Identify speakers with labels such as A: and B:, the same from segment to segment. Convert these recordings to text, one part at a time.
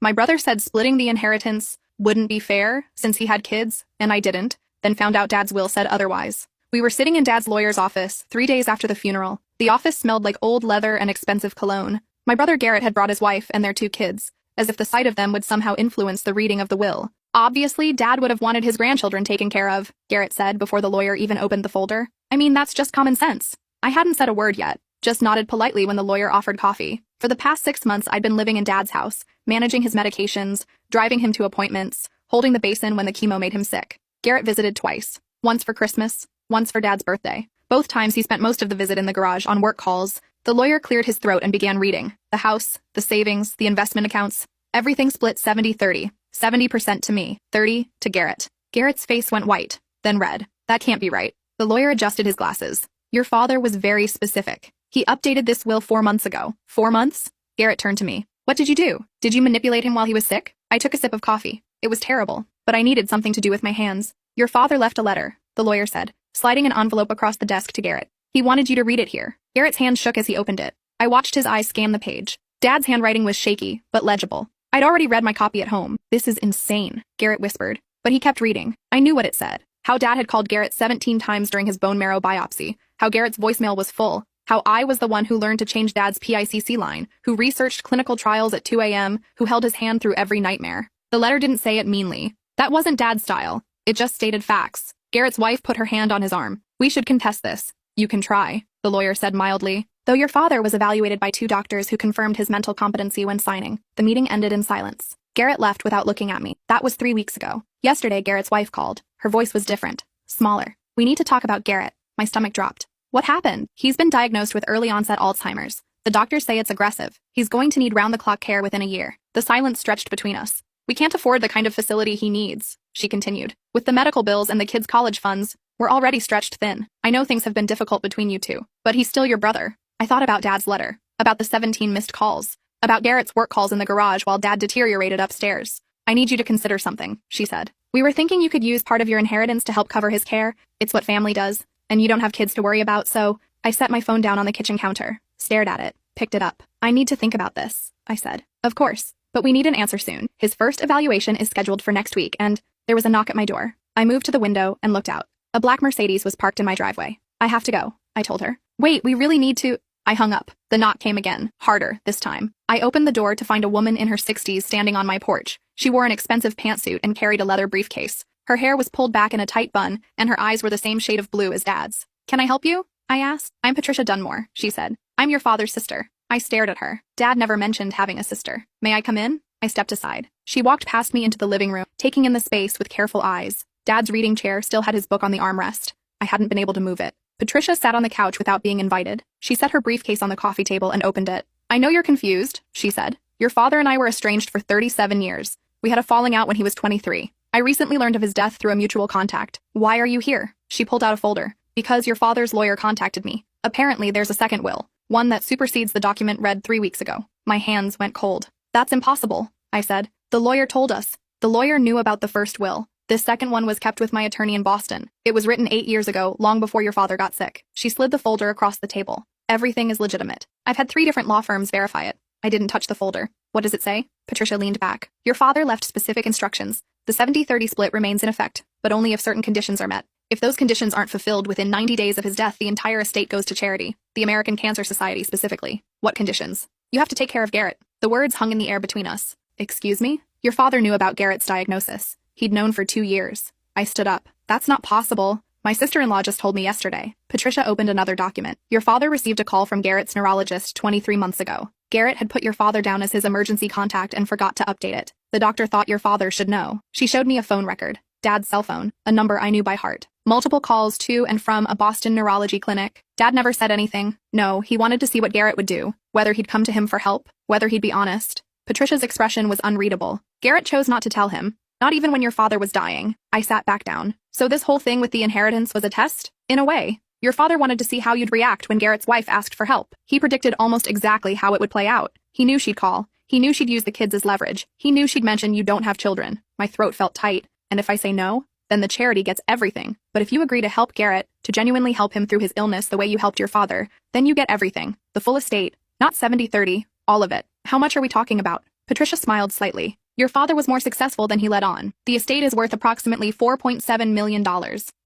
A: My brother said splitting the inheritance wouldn't be fair since he had kids, and I didn't, then found out Dad's will said otherwise. We were sitting in Dad's lawyer's office 3 days after the funeral. The office smelled like old leather and expensive cologne. My brother Garrett had brought his wife and their 2 kids, as if the sight of them would somehow influence the reading of the will. Obviously, Dad would have wanted his grandchildren taken care of, Garrett said before the lawyer even opened the folder. I mean, that's just common sense. I hadn't said a word yet, just nodded politely when the lawyer offered coffee. For the past 6 months, I'd been living in Dad's house, managing his medications, driving him to appointments, holding the basin when the chemo made him sick. Garrett visited twice, once for Christmas, once for Dad's birthday. Both times he spent most of the visit in the garage on work calls. The lawyer cleared his throat and began reading. The house, the savings, the investment accounts, everything split 70-30. 70% to me, 30 to Garrett. Garrett's face went white, then red. That can't be right. The lawyer adjusted his glasses. Your father was very specific. He updated this will 4 months ago. 4 months? Garrett turned to me. What did you do? Did you manipulate him while he was sick? I took a sip of coffee. It was terrible, but I needed something to do with my hands. Your father left a letter, the lawyer said, sliding an envelope across the desk to Garrett. He wanted you to read it here. Garrett's hand shook as he opened it. I watched his eyes scan the page. Dad's handwriting was shaky, but legible. I'd already read my copy at home. This is insane, Garrett whispered. But he kept reading. I knew what it said. How Dad had called Garrett 17 times during his bone marrow biopsy. How Garrett's voicemail was full. How I was the one who learned to change Dad's PICC line, who researched clinical trials at 2 a.m., who held his hand through every nightmare. The letter didn't say it meanly. That wasn't Dad's style. It just stated facts. Garrett's wife put her hand on his arm. We should contest this. You can try, the lawyer said mildly. Though your father was evaluated by 2 doctors who confirmed his mental competency when signing, the meeting ended in silence. Garrett left without looking at me. That was 3 weeks ago. Yesterday, Garrett's wife called. Her voice was different, smaller. We need to talk about Garrett. My stomach dropped. What happened? He's been diagnosed with early-onset Alzheimer's. The doctors say it's aggressive. He's going to need round-the-clock care within a year. The silence stretched between us. We can't afford the kind of facility he needs, she continued. With the medical bills and the kids' college funds, we're already stretched thin. I know things have been difficult between you 2, but he's still your brother. I thought about Dad's letter, about the 17 missed calls, about Garrett's work calls in the garage while Dad deteriorated upstairs. I need you to consider something, she said. We were thinking you could use part of your inheritance to help cover his care. It's what family does, and you don't have kids to worry about, so I set my phone down on the kitchen counter, stared at it, picked it up. I need to think about this, I said. Of course, but we need an answer soon. His first evaluation is scheduled for next week, and there was a knock at my door. I moved to the window and looked out. A black Mercedes was parked in my driveway. I have to go, I told her. Wait, we really need to... I hung up. The knock came again, harder this time. I opened the door to find a woman in her 60s standing on my porch. She wore an expensive pantsuit and carried a leather briefcase. Her hair was pulled back in a tight bun, and her eyes were the same shade of blue as Dad's. Can I help you? I asked. I'm Patricia Dunmore, she said. I'm your father's sister. I stared at her. Dad never mentioned having a sister. May I come in? I stepped aside. She walked past me into the living room, taking in the space with careful eyes. Dad's reading chair still had his book on the armrest. I hadn't been able to move it. Patricia sat on the couch without being invited. She set her briefcase on the coffee table and opened it. I know you're confused, she said. Your father and I were estranged for 37 years. We had a falling out when he was 23. I recently learned of his death through a mutual contact. Why are you here? She pulled out a folder. Because your father's lawyer contacted me. Apparently there's a second will, one that supersedes the document read 3 weeks ago. My hands went cold. That's impossible, I said. The lawyer told us. The lawyer knew about the first will. This second one was kept with my attorney in Boston. It was written 8 years ago, long before your father got sick. She slid the folder across the table. Everything is legitimate. I've had 3 different law firms verify it. I didn't touch the folder. What does it say? Patricia leaned back. Your father left specific instructions. The 70-30 split remains in effect, but only if certain conditions are met. If those conditions aren't fulfilled within 90 days of his death, the entire estate goes to charity, the American Cancer Society specifically. What conditions? You have to take care of Garrett. The words hung in the air between us. Excuse me? Your father knew about Garrett's diagnosis. He'd known for 2 years. I stood up. That's not possible. My sister-in-law just told me yesterday. Patricia opened another document. Your father received a call from Garrett's neurologist 23 months ago. Garrett had put your father down as his emergency contact and forgot to update it. The doctor thought your father should know. She showed me a phone record. Dad's cell phone, a number I knew by heart. Multiple calls to and from a Boston neurology clinic. Dad never said anything. No, he wanted to see what Garrett would do, whether he'd come to him for help, whether he'd be honest. Patricia's expression was unreadable. Garrett chose not to tell him. Not even when your father was dying. I sat back down. So this whole thing with the inheritance was a test? In a way. Your father wanted to see how you'd react when Garrett's wife asked for help. He predicted almost exactly how it would play out. He knew she'd call. He knew she'd use the kids as leverage. He knew she'd mention you don't have children. My throat felt tight. And if I say no, then the charity gets everything. But if you agree to help Garrett, to genuinely help him through his illness the way you helped your father, then you get everything. The full estate. Not 70-30. All of it. How much are we talking about? Patricia smiled slightly. Your father was more successful than he let on. The estate is worth approximately $4.7 million.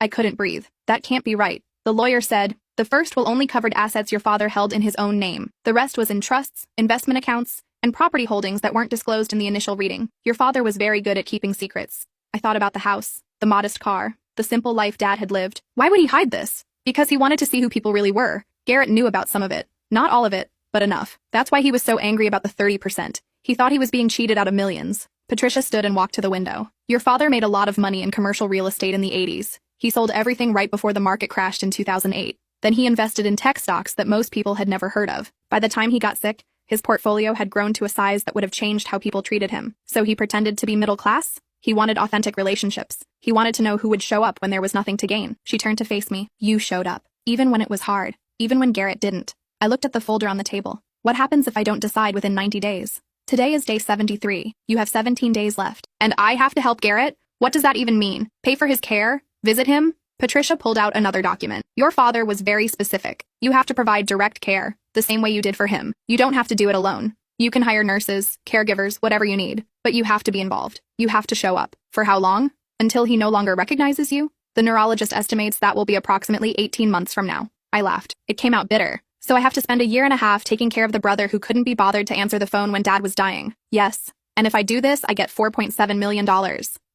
A: I couldn't breathe. That can't be right. The lawyer said, the first will only cover assets your father held in his own name. The rest was in trusts, investment accounts, and property holdings that weren't disclosed in the initial reading. Your father was very good at keeping secrets. I thought about the house, the modest car, the simple life Dad had lived. Why would he hide this? Because he wanted to see who people really were. Garrett knew about some of it. Not all of it, but enough. That's why he was so angry about the 30%. He thought he was being cheated out of millions. Patricia stood and walked to the window. Your father made a lot of money in commercial real estate in the 80s. He sold everything right before the market crashed in 2008. Then he invested in tech stocks that most people had never heard of. By the time he got sick, his portfolio had grown to a size that would have changed how people treated him. So he pretended to be middle class? He wanted authentic relationships. He wanted to know who would show up when there was nothing to gain. She turned to face me. You showed up. Even when it was hard. Even when Garrett didn't. I looked at the folder on the table. What happens if I don't decide within 90 days? Today is day 73. You have 17 days left. And I have to help Garrett? What does that even mean? Pay for his care? Visit him? Patricia pulled out another document. Your father was very specific. You have to provide direct care, the same way you did for him. You don't have to do it alone. You can hire nurses, caregivers, whatever you need. But you have to be involved. You have to show up. For how long? Until he no longer recognizes you? The neurologist estimates that will be approximately 18 months from now. I laughed. It came out bitter. So I have to spend a year and a half taking care of the brother who couldn't be bothered to answer the phone when Dad was dying. Yes. And if I do this, I get $4.7 million.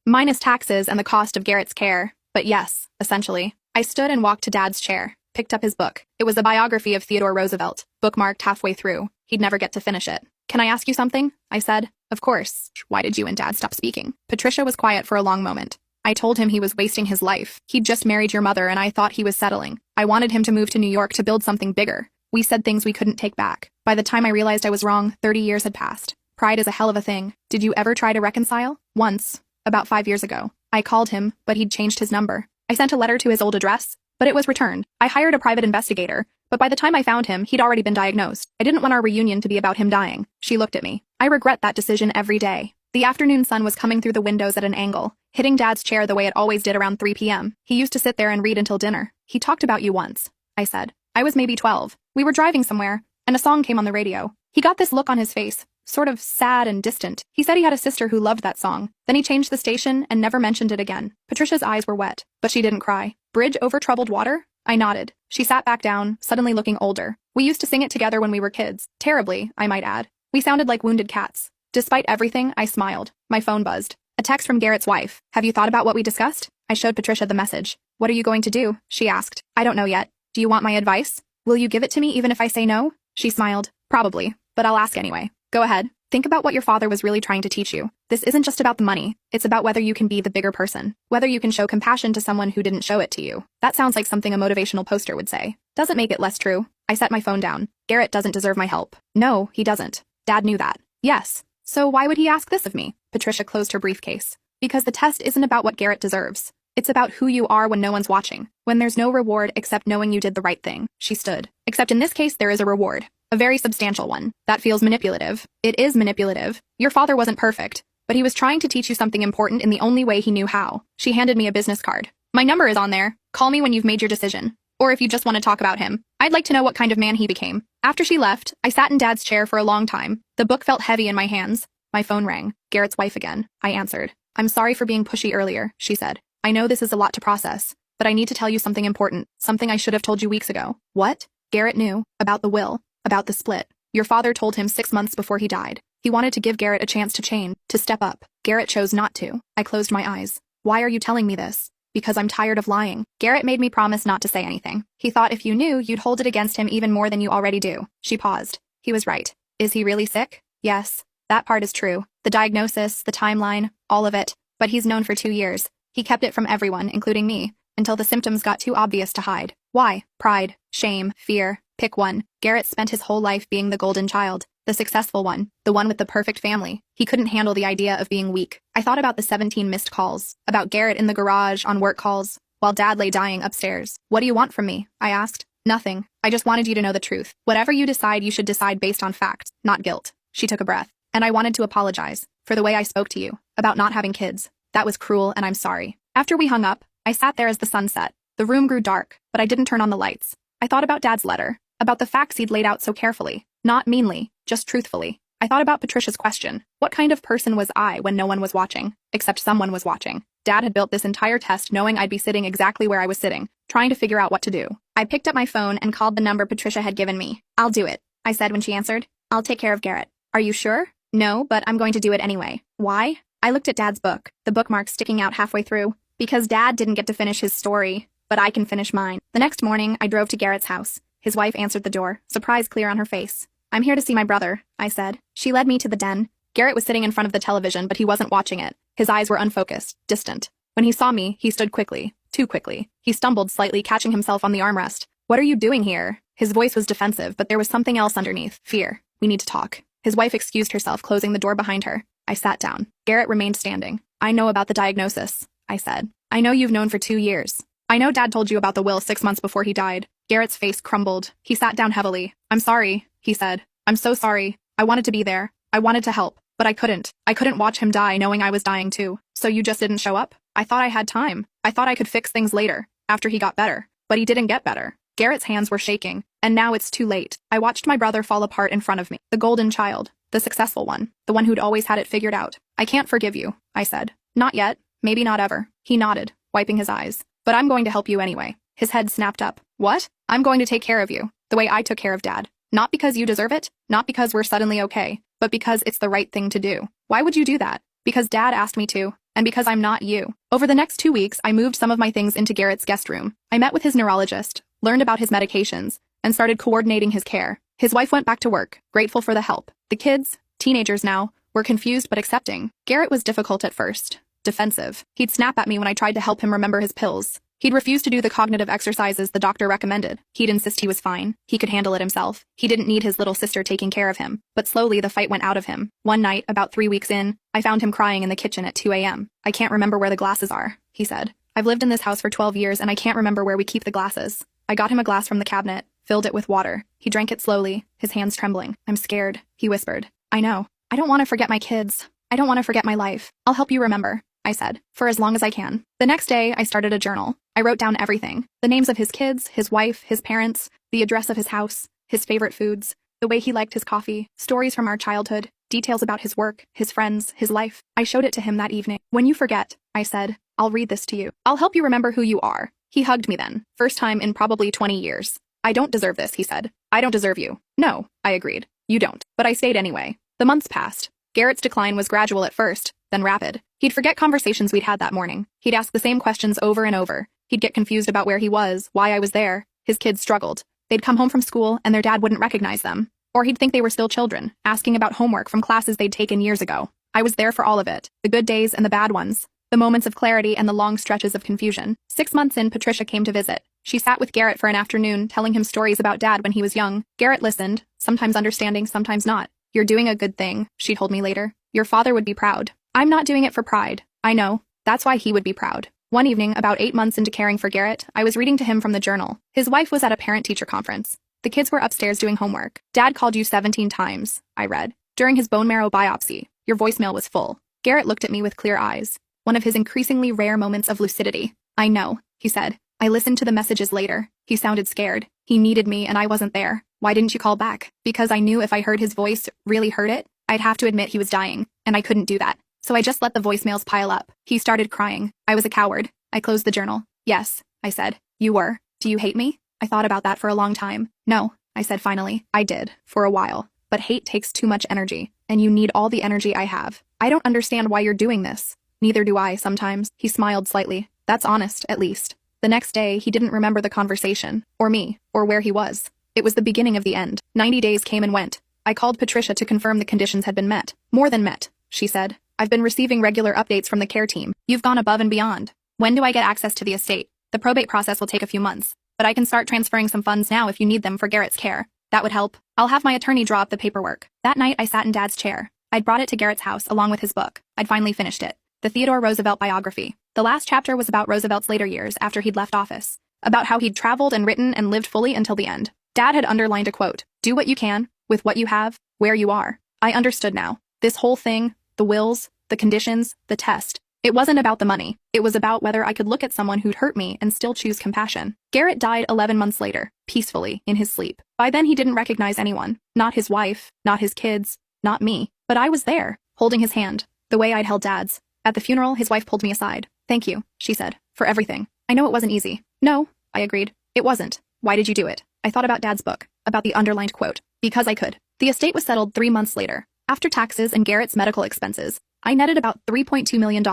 A: Minus taxes and the cost of Garrett's care. But yes, essentially. I stood and walked to Dad's chair, picked up his book. It was a biography of Theodore Roosevelt, bookmarked halfway through. He'd never get to finish it. Can I ask you something? I said. Of course. Why did you and Dad stop speaking? Patricia was quiet for a long moment. I told him he was wasting his life. He'd just married your mother and I thought he was settling. I wanted him to move to New York to build something bigger. We said things we couldn't take back. By the time I realized I was wrong, 30 years had passed. Pride is a hell of a thing. Did you ever try to reconcile? Once. About 5 years ago. I called him, but he'd changed his number. I sent a letter to his old address, but it was returned. I hired a private investigator, but by the time I found him, he'd already been diagnosed. I didn't want our reunion to be about him dying. She looked at me. I regret that decision every day. The afternoon sun was coming through the windows at an angle, hitting Dad's chair the way it always did around 3 p.m. He used to sit there and read until dinner. He talked about you once, I said. I was maybe 12. We were driving somewhere, and a song came on the radio. He got this look on his face, sort of sad and distant. He said he had a sister who loved that song. Then he changed the station and never mentioned it again. Patricia's eyes were wet, but she didn't cry. Bridge over troubled water? I nodded. She sat back down, suddenly looking older. We used to sing it together when we were kids. Terribly, I might add. We sounded like wounded cats. Despite everything, I smiled. My phone buzzed. A text from Garrett's wife. Have you thought about what we discussed? I showed Patricia the message. What are you going to do? She asked. I don't know yet. Do you want my advice? Will you give it to me even if I say no? She smiled. Probably, but I'll ask anyway. Go ahead. Think about what your father was really trying to teach you. This isn't just about the money. It's about whether you can be the bigger person. Whether you can show compassion to someone who didn't show it to you. That sounds like something a motivational poster would say. Doesn't make it less true. I set my phone down. Garrett doesn't deserve my help. No, he doesn't. Dad knew that. Yes. So why would he ask this of me? Patricia closed her briefcase. Because the test isn't about what Garrett deserves. It's about who you are when no one's watching. When there's no reward except knowing you did the right thing. She stood. Except in this case, there is a reward. A very substantial one. That feels manipulative. It is manipulative. Your father wasn't perfect, but he was trying to teach you something important in the only way he knew how. She handed me a business card. My number is on there. Call me when you've made your decision. Or if you just want to talk about him. I'd like to know what kind of man he became. After she left, I sat in Dad's chair for a long time. The book felt heavy in my hands. My phone rang. Garrett's wife again. I answered. I'm sorry for being pushy earlier, she said. I know this is a lot to process, but I need to tell you something important. Something I should have told you weeks ago. What? Garrett knew. About the will. About the split. Your father told him 6 months before he died. He wanted to give Garrett a chance to change, to step up. Garrett chose not to. I closed my eyes. Why are you telling me this? Because I'm tired of lying. Garrett made me promise not to say anything. He thought if you knew, you'd hold it against him even more than you already do. She paused. He was right. Is he really sick? Yes. That part is true. The diagnosis, the timeline, all of it. But he's known for 2 years. He kept it from everyone, including me, until the symptoms got too obvious to hide. Why? Pride, shame, fear. Pick one. Garrett spent his whole life being the golden child, the successful one, the one with the perfect family. He couldn't handle the idea of being weak. I thought about the 17 missed calls, about Garrett in the garage on work calls, while Dad lay dying upstairs. What do you want from me? I asked. Nothing. I just wanted you to know the truth. Whatever you decide, you should decide based on facts, not guilt. She took a breath. And I wanted to apologize for the way I spoke to you, about not having kids. That was cruel and I'm sorry. After we hung up, I sat there as the sun set. The room grew dark, but I didn't turn on the lights. I thought about Dad's letter, about the facts he'd laid out so carefully, not meanly, just truthfully. I thought about Patricia's question. What kind of person was I when no one was watching? Except someone was watching. Dad had built this entire test knowing I'd be sitting exactly where I was sitting, trying to figure out what to do. I picked up my phone and called the number Patricia had given me. "I'll do it," I said when she answered. "I'll take care of Garrett." "Are you sure?" "No, but I'm going to do it anyway." "Why?" I looked at Dad's book, the bookmark sticking out halfway through. Because Dad didn't get to finish his story, but I can finish mine. The next morning, I drove to Garrett's house. His wife answered the door, surprise clear on her face. "I'm here to see my brother," I said. She led me to the den. Garrett was sitting in front of the television, but he wasn't watching it. His eyes were unfocused, distant. When he saw me, he stood quickly. Too quickly. He stumbled slightly, catching himself on the armrest. "What are you doing here?" His voice was defensive, but there was something else underneath. Fear. "We need to talk." His wife excused herself, closing the door behind her. I sat down. Garrett remained standing. "I know about the diagnosis," I said. "I know you've known for 2 years. I know Dad told you about the will 6 months before he died." Garrett's face crumbled. He sat down heavily. "I'm sorry," he said. "I'm so sorry. I wanted to be there. I wanted to help. But I couldn't. I couldn't watch him die knowing I was dying too. So you just didn't show up? I thought I had time. I thought I could fix things later, after he got better. But he didn't get better." Garrett's hands were shaking. "And now it's too late." I watched my brother fall apart in front of me. The golden child. The successful one. The one who'd always had it figured out. "I can't forgive you," I said. "Not yet. Maybe not ever." He nodded, wiping his eyes. "But I'm going to help you anyway." His head snapped up. "What?" "I'm going to take care of you, the way I took care of Dad. Not because you deserve it, not because we're suddenly okay, but because it's the right thing to do." "Why would you do that?" "Because Dad asked me to, and because I'm not you." Over the next 2 weeks, I moved some of my things into Garrett's guest room. I met with his neurologist, learned about his medications, and started coordinating his care. His wife went back to work, grateful for the help. The kids, teenagers now, were confused but accepting. Garrett was difficult at first. Defensive. He'd snap at me when I tried to help him remember his pills. He'd refuse to do the cognitive exercises the doctor recommended. He'd insist he was fine. He could handle it himself. He didn't need his little sister taking care of him. But slowly the fight went out of him. One night, about 3 weeks in, I found him crying in the kitchen at 2 a.m. "I can't remember where the glasses are," he said. "I've lived in this house for 12 years and I can't remember where we keep the glasses." I got him a glass from the cabinet, filled it with water. He drank it slowly, his hands trembling. "I'm scared," he whispered. "I know. I don't want to forget my kids. I don't want to forget my life. I'll help you remember," I said, "for as long as I can." The next day, I started a journal. I wrote down everything. The names of his kids, his wife, his parents, the address of his house, his favorite foods, the way he liked his coffee, stories from our childhood, details about his work, his friends, his life. I showed it to him that evening. "When you forget," I said, "I'll read this to you. I'll help you remember who you are." He hugged me then, first time in probably 20 years. "I don't deserve this," he said. "I don't deserve you." "No," I agreed. "You don't." But I stayed anyway. The months passed. Garrett's decline was gradual at first, then rapid. He'd forget conversations we'd had that morning. He'd ask the same questions over and over. He'd get confused about where he was, why I was there. His kids struggled. They'd come home from school and their dad wouldn't recognize them. Or he'd think they were still children, asking about homework from classes they'd taken years ago. I was there for all of it, the good days and the bad ones, the moments of clarity and the long stretches of confusion. 6 months in, Patricia came to visit. She sat with Garrett for an afternoon, telling him stories about Dad when he was young. Garrett listened, sometimes understanding, sometimes not. "You're doing a good thing," she told me later. "Your father would be proud." "I'm not doing it for pride. I know. That's why he would be proud." One evening, about 8 months into caring for Garrett, I was reading to him from the journal. His wife was at a parent-teacher conference. The kids were upstairs doing homework. "Dad called you 17 times, I read. "During his bone marrow biopsy. Your voicemail was full." Garrett looked at me with clear eyes. One of his increasingly rare moments of lucidity. "I know," he said. "I listened to the messages later." He sounded scared. "He needed me and I wasn't there." "Why didn't you call back?" "Because I knew if I heard his voice, really heard it, I'd have to admit he was dying, and I couldn't do that. So I just let the voicemails pile up." He started crying. I was a coward. I closed the journal. "Yes," I said. "You were. Do you hate me?" I thought about that for a long time. "No," I said finally. "I did, for a while. But hate takes too much energy, and you need all the energy I have. I don't understand why you're doing this." "Neither do I, sometimes." He smiled slightly. "That's honest, at least." The next day, he didn't remember the conversation, or me, or where he was. It was the beginning of the end. 90 days came and went. I called Patricia to confirm the conditions had been met. "More than met," she said. "I've been receiving regular updates from the care team. You've gone above and beyond. When do I get access to the estate? The probate process will take a few months, but I can start transferring some funds now if you need them for Garrett's care. That would help. I'll have my attorney draw up the paperwork." That night, I sat in Dad's chair. I'd brought it to Garrett's house along with his book. I'd finally finished it. The Theodore Roosevelt biography. The last chapter was about Roosevelt's later years after he'd left office, about how he'd traveled and written and lived fully until the end. Dad had underlined a quote, "Do what you can, with what you have, where you are." I understood now. This whole thing, the wills, the conditions, the test, it wasn't about the money. It was about whether I could look at someone who'd hurt me and still choose compassion. Garrett died 11 months later, peacefully, in his sleep. By then he didn't recognize anyone. Not his wife, not his kids, not me. But I was there, holding his hand, the way I'd held Dad's. At the funeral, his wife pulled me aside. "Thank you," she said, "for everything. I know it wasn't easy." "No," I agreed. "It wasn't. Why did you do it?" I thought about Dad's book, about the underlined quote. "Because I could." The estate was settled 3 months later. After taxes and Garrett's medical expenses, I netted about $3.2 million,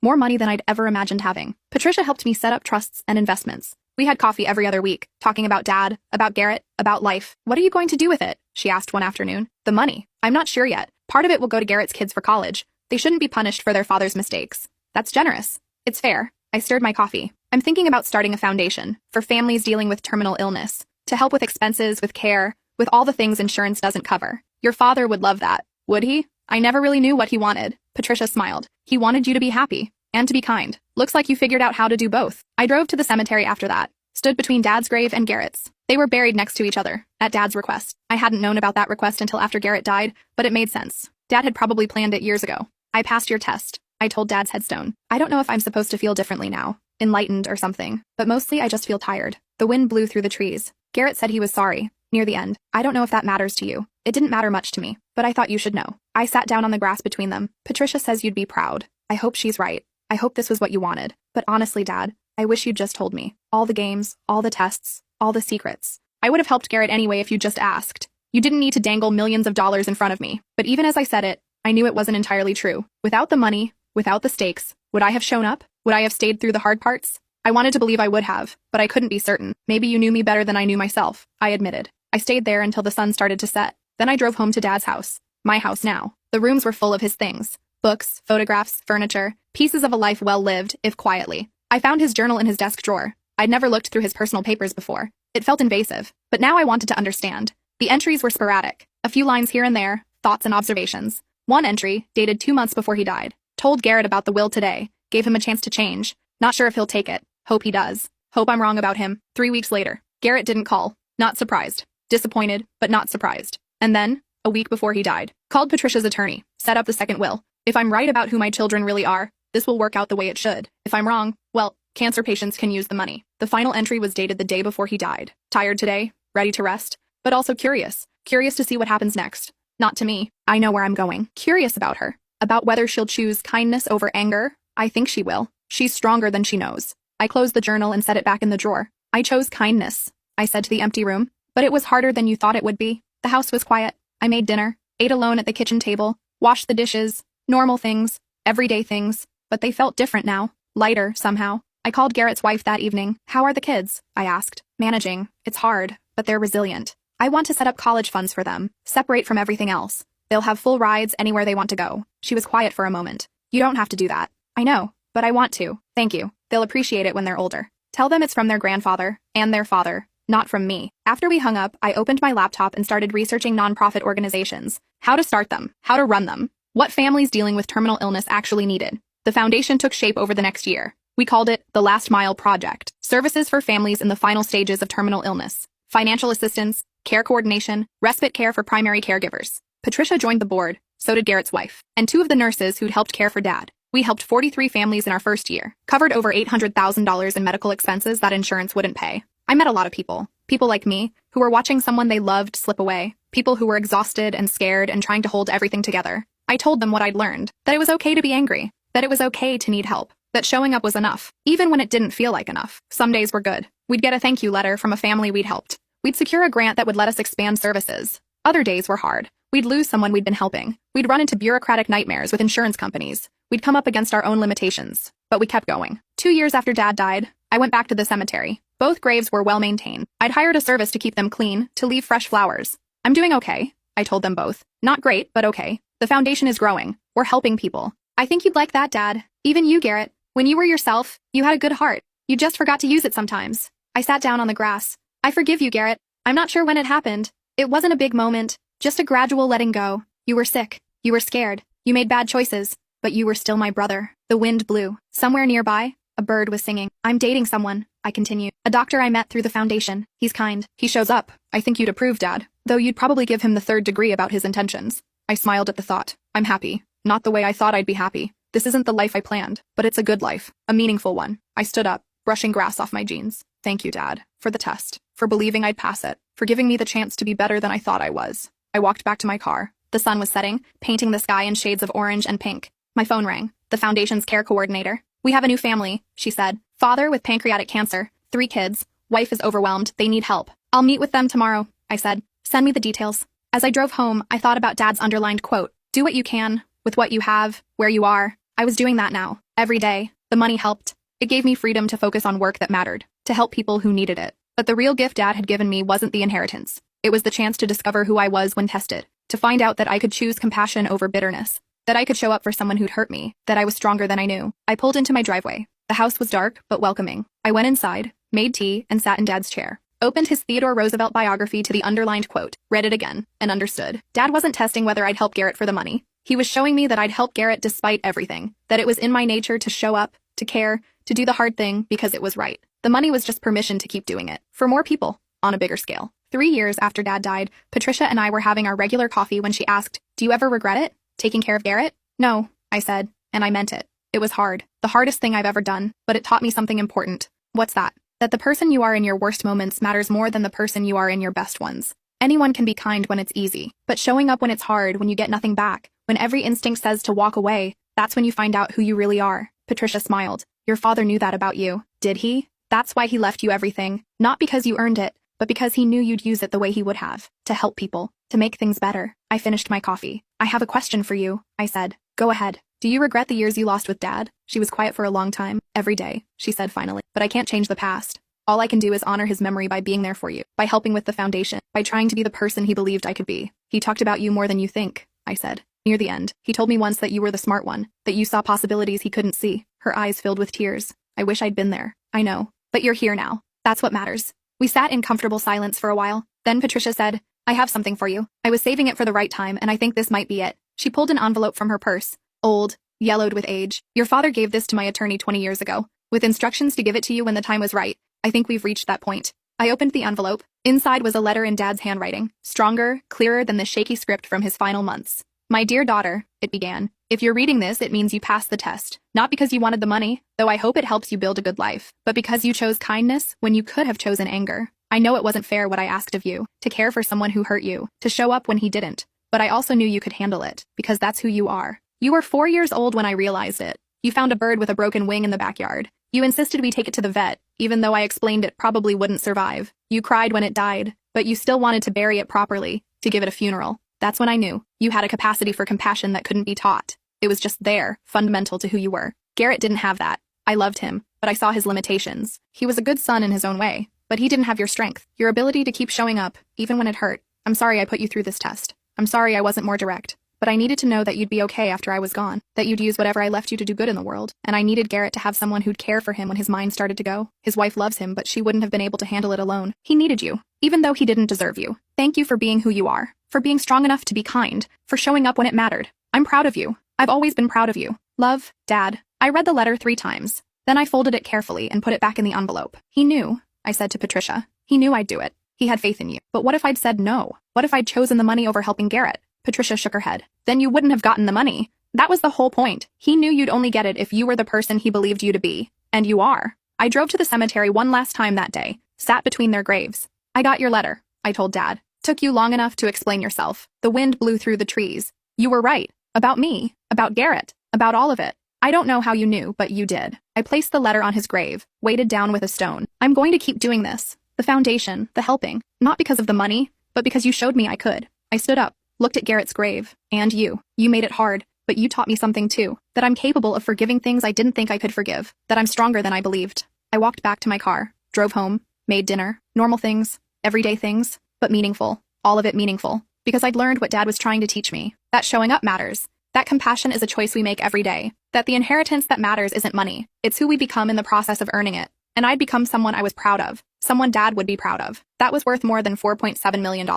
A: more money than I'd ever imagined having. Patricia helped me set up trusts and investments. We had coffee every other week, talking about Dad, about Garrett, about life. "What are you going to do with it?" she asked one afternoon. "The money. I'm not sure yet. Part of it will go to Garrett's kids for college. They shouldn't be punished for their father's mistakes." "That's generous." "It's fair." I stirred my coffee. "I'm thinking about starting a foundation for families dealing with terminal illness, to help with expenses, with care, with all the things insurance doesn't cover. Your father would love that, would he?" "I never really knew what he wanted." Patricia smiled. "He wanted you to be happy, and to be kind. Looks like you figured out how to do both." I drove to the cemetery after that, stood between Dad's grave and Garrett's. They were buried next to each other, at Dad's request. I hadn't known about that request until after Garrett died, but it made sense. Dad had probably planned it years ago. "I passed your test," I told Dad's headstone. "I don't know if I'm supposed to feel differently now, enlightened or something, but mostly I just feel tired." The wind blew through the trees. Garrett said he was sorry, near the end. "I don't know if that matters to you." It didn't matter much to me, but I thought you should know. I sat down on the grass between them. "Patricia says you'd be proud. I hope she's right. I hope this was what you wanted. But honestly, Dad, I wish you'd just told me. All the games, all the tests, all the secrets. I would have helped Garrett anyway if you just asked. You didn't need to dangle millions of dollars in front of me." But even as I said it, I knew it wasn't entirely true. Without the money, without the stakes, would I have shown up? Would I have stayed through the hard parts? I wanted to believe I would have, but I couldn't be certain. "Maybe you knew me better than I knew myself," I admitted. I stayed there until the sun started to set. Then I drove home to Dad's house. My house now. The rooms were full of his things. Books, photographs, furniture, pieces of a life well lived, if quietly. I found his journal in his desk drawer. I'd never looked through his personal papers before. It felt invasive, but now I wanted to understand. The entries were sporadic. A few lines here and there, thoughts and observations. One entry, dated 2 months before he died. "Told Garrett about the will today. Gave him a chance to change. Not sure if he'll take it. Hope he does. Hope I'm wrong about him." 3 weeks later. Garrett didn't call. Not surprised. Disappointed, but not surprised. And then, a week before he died, called Patricia's attorney, set up the second will. "If I'm right about who my children really are, this will work out the way it should. If I'm wrong, well, cancer patients can use the money." The final entry was dated the day before he died. "Tired today, ready to rest, but also curious. Curious to see what happens next. Not to me. I know where I'm going. Curious about her. About whether she'll choose kindness over anger. I think she will. She's stronger than she knows." I closed the journal and set it back in the drawer. "I chose kindness," I said to the empty room. "But it was harder than you thought it would be." The house was quiet. I made dinner, ate alone at the kitchen table, washed the dishes, normal things, everyday things, but they felt different now, lighter somehow. I called Garrett's wife that evening. "How are the kids?" I asked. "Managing. It's hard, but they're resilient. I want to set up college funds for them, separate from everything else. They'll have full rides anywhere they want to go." She was quiet for a moment. "You don't have to do that." "I know, but I want to. Thank you. They'll appreciate it when they're older. Tell them it's from their grandfather, and their father, not from me." After we hung up, I opened my laptop and started researching nonprofit organizations. How to start them, how to run them, what families dealing with terminal illness actually needed. The foundation took shape over the next year. We called it the Last Mile Project. Services for families in the final stages of terminal illness. Financial assistance, care coordination, respite care for primary caregivers. Patricia joined the board, so did Garrett's wife, and 2 of the nurses who'd helped care for Dad. We helped 43 families in our first year, covered over $800,000 in medical expenses that insurance wouldn't pay. I met a lot of people like me, who were watching someone they loved slip away, people who were exhausted and scared and trying to hold everything together. I told them what I'd learned, that it was okay to be angry, that it was okay to need help, that showing up was enough, even when it didn't feel like enough. Some days were good. We'd get a thank you letter from a family we'd helped. We'd secure a grant that would let us expand services. Other days were hard. We'd lose someone we'd been helping. We'd run into bureaucratic nightmares with insurance companies. We'd come up against our own limitations. But we kept going. 2 years after Dad died, I went back to the cemetery. Both graves were well maintained. I'd hired a service to keep them clean, to leave fresh flowers. "I'm doing okay," I told them both. "Not great, but okay. The foundation is growing. We're helping people. I think you'd like that, Dad. Even you, Garrett. When you were yourself, you had a good heart. You just forgot to use it sometimes." I sat down on the grass. "I forgive you, Garrett. I'm not sure when it happened. It wasn't a big moment, just a gradual letting go. You were sick. You were scared. You made bad choices. But you were still my brother." The wind blew. Somewhere nearby, a bird was singing. "I'm dating someone," I continued. "A doctor I met through the foundation. He's kind. He shows up. I think you'd approve, Dad. Though you'd probably give him the 3rd degree about his intentions." I smiled at the thought. I'm happy. Not the way I thought I'd be happy. This isn't the life I planned, but it's a good life. A meaningful one. I stood up, brushing grass off my jeans. "Thank you, Dad, for the test. For believing I'd pass it. For giving me the chance to be better than I thought I was." I walked back to my car. The sun was setting, painting the sky in shades of orange and pink. My phone rang. The foundation's care coordinator. "We have a new family," she said. "Father with pancreatic cancer, 3 kids. Wife is overwhelmed. They need help. I'll meet with them tomorrow," I said. "Send me the details." As I drove home, I thought about Dad's underlined quote, "Do what you can, with what you have, where you are." I was doing that now. Every day. The money helped. It gave me freedom to focus on work that mattered, to help people who needed it. But the real gift Dad had given me wasn't the inheritance. It was the chance to discover who I was when tested, to find out that I could choose compassion over bitterness, that I could show up for someone who'd hurt me, that I was stronger than I knew. I pulled into my driveway. The house was dark, but welcoming. I went inside, made tea, and sat in Dad's chair. Opened his Theodore Roosevelt biography to the underlined quote, read it again, and understood. Dad wasn't testing whether I'd help Garrett for the money. He was showing me that I'd help Garrett despite everything, that it was in my nature to show up, to care, to do the hard thing because it was right. The money was just permission to keep doing it, for more people, on a bigger scale. 3 years after Dad died, Patricia and I were having our regular coffee when she asked, "Do you ever regret it? Taking care of Garrett?" "No," I said, and I meant it. It was hard, the hardest thing I've ever done, but it taught me something important. What's that? That the person you are in your worst moments matters more than the person you are in your best ones. Anyone can be kind when it's easy, but showing up when it's hard, when you get nothing back, when every instinct says to walk away, that's when you find out who you really are. Patricia smiled. "Your father knew that about you, did he? That's why he left you everything, not because you earned it, but because he knew you'd use it the way he would have, to help people, to make things better." I finished my coffee. "I have a question for you," I said. "Go ahead. Do you regret the years you lost with Dad?" She was quiet for a long time. "Every day," she said finally. "But I can't change the past. All I can do is honor his memory by being there for you, by helping with the foundation, by trying to be the person he believed I could be." "He talked about you more than you think," I said. "Near the end, he told me once that you were the smart one, that you saw possibilities he couldn't see." Her eyes filled with tears. "I wish I'd been there." "I know. But you're here now. That's what matters." We sat in comfortable silence for a while. Then Patricia said, "I have something for you. I was saving it for the right time, and I think this might be it." She pulled an envelope from her purse. Old, yellowed with age. "Your father gave this to my attorney 20 years ago, with instructions to give it to you when the time was right. I think we've reached that point." I opened the envelope. Inside was a letter in Dad's handwriting, stronger, clearer than the shaky script from his final months. "My dear daughter," it began, "if you're reading this, it means you passed the test. Not because you wanted the money, though I hope it helps you build a good life, but because you chose kindness when you could have chosen anger. I know it wasn't fair what I asked of you, to care for someone who hurt you, to show up when he didn't, but I also knew you could handle it, because that's who you are. You were 4 years old when I realized it. You found a bird with a broken wing in the backyard. You insisted we take it to the vet, even though I explained it probably wouldn't survive. You cried when it died, but you still wanted to bury it properly, to give it a funeral. That's when I knew you had a capacity for compassion that couldn't be taught. It was just there, fundamental to who you were. Garrett didn't have that. I loved him, but I saw his limitations. He was a good son in his own way, but he didn't have your strength, your ability to keep showing up, even when it hurt. I'm sorry I put you through this test. I'm sorry I wasn't more direct. But I needed to know that you'd be okay after I was gone, that you'd use whatever I left you to do good in the world, and I needed Garrett to have someone who'd care for him when his mind started to go. His wife loves him, but she wouldn't have been able to handle it alone. He needed you, even though he didn't deserve you. Thank you for being who you are, for being strong enough to be kind, for showing up when it mattered. I'm proud of you. I've always been proud of you. Love, Dad." I read the letter 3 times. Then I folded it carefully and put it back in the envelope. "He knew," I said to Patricia. "He knew I'd do it. He had faith in you. But what if I'd said no? What if I'd chosen the money over helping Garrett?" Patricia shook her head. "Then you wouldn't have gotten the money. That was the whole point. He knew you'd only get it if you were the person he believed you to be. And you are." I drove to the cemetery one last time that day, sat between their graves. "I got your letter," I told Dad. "Took you long enough to explain yourself. The wind blew through the trees. You were right. About me. About Garrett. About all of it. I don't know how you knew, but you did." I placed the letter on his grave, weighted down with a stone. "I'm going to keep doing this. The foundation, the helping. Not because of the money, but because you showed me I could." I stood up, looked at Garrett's grave, and you. You made it hard, but you taught me something too. That I'm capable of forgiving things I didn't think I could forgive. That I'm stronger than I believed. I walked back to my car, drove home, made dinner. Normal things, everyday things, but meaningful. All of it meaningful. Because I'd learned what Dad was trying to teach me. That showing up matters. That compassion is a choice we make every day. That the inheritance that matters isn't money. It's who we become in the process of earning it. And I'd become someone I was proud of. Someone Dad would be proud of. That was worth more than $4.7 million.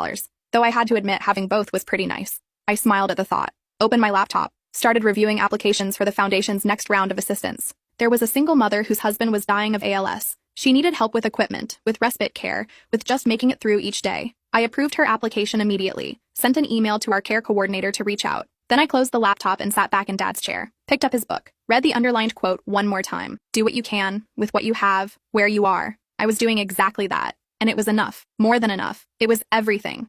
A: Though I had to admit having both was pretty nice. I smiled at the thought. Opened my laptop. Started reviewing applications for the foundation's next round of assistance. There was a single mother whose husband was dying of ALS. She needed help with equipment, with respite care, with just making it through each day. I approved her application immediately, sent an email to our care coordinator to reach out. Then I closed the laptop and sat back in Dad's chair, picked up his book, read the underlined quote one more time. Do what you can, with what you have, where you are. I was doing exactly that. And it was enough. More than enough. It was everything.